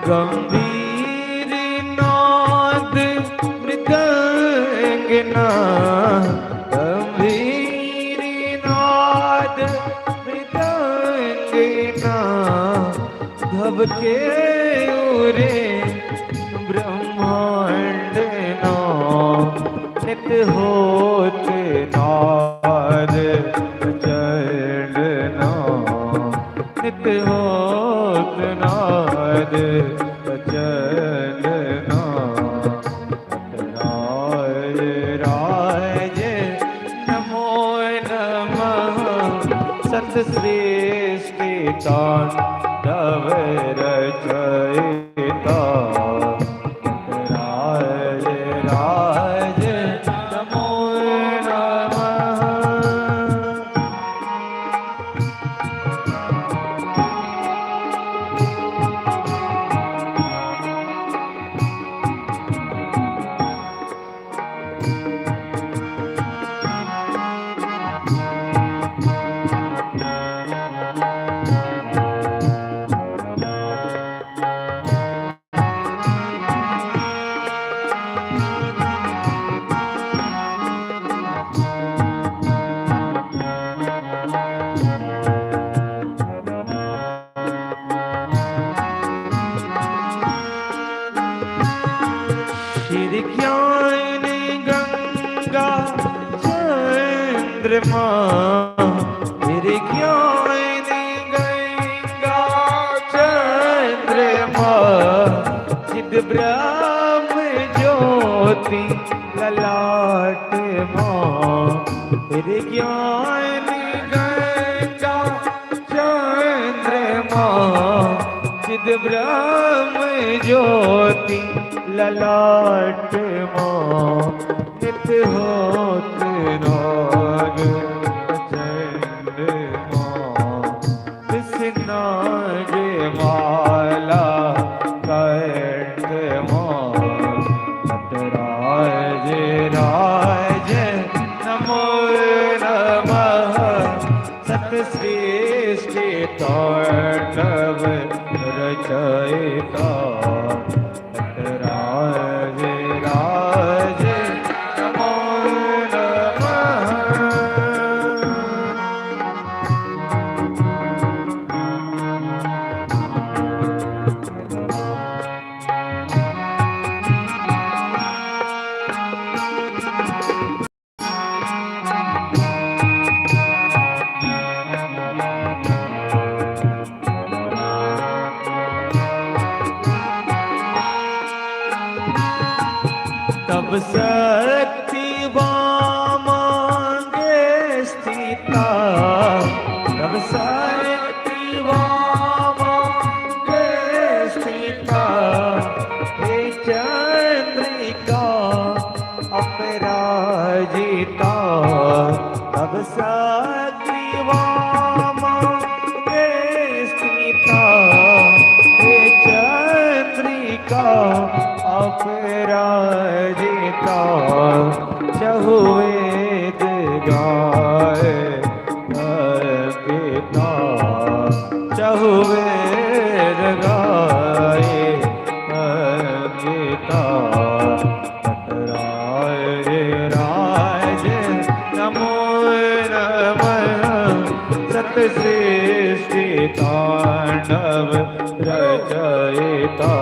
गंभीर नाद मृदंगना, गंभीर नाद मृदंगना, धबके उरे ब्रह्मांड ना, नित होत नाद चरणना, नित होत नाद चरणना। राज राज नमो नमः, सत श्रेष्ठ तांडव रचयिता। राज राज नमो नमः। ज्ञान गंगा चंद्रमा, मेरे ज्ञान गंगा चंद्रमा, चिद ब्रह्म ज्योति ललाट मां। मेरे ज्ञान गंगा चंद्रमा, चिद ब्रह्म ज्योति ललाट मां, नित होत नाग चंड मां, तिस नाग माला कंठ मां। नटराज राज नमो नमः, सत श्रेष्ठ तांडव रचयिता। राज राज नमो नमः। तब शक्ति वामांगे स्थिता, तब शक्ति वामांगे स्थिता। हे चंद्रिका अपराजिता, तब शक्ति वामांगे स्थिता। हे चंद्रिका अपराजिता, चहुवेद गाए गीता, चहुवेद गाए गीता। नटराज राज नमो नमः, सत श्रेष्ठ तांडव रचयिता।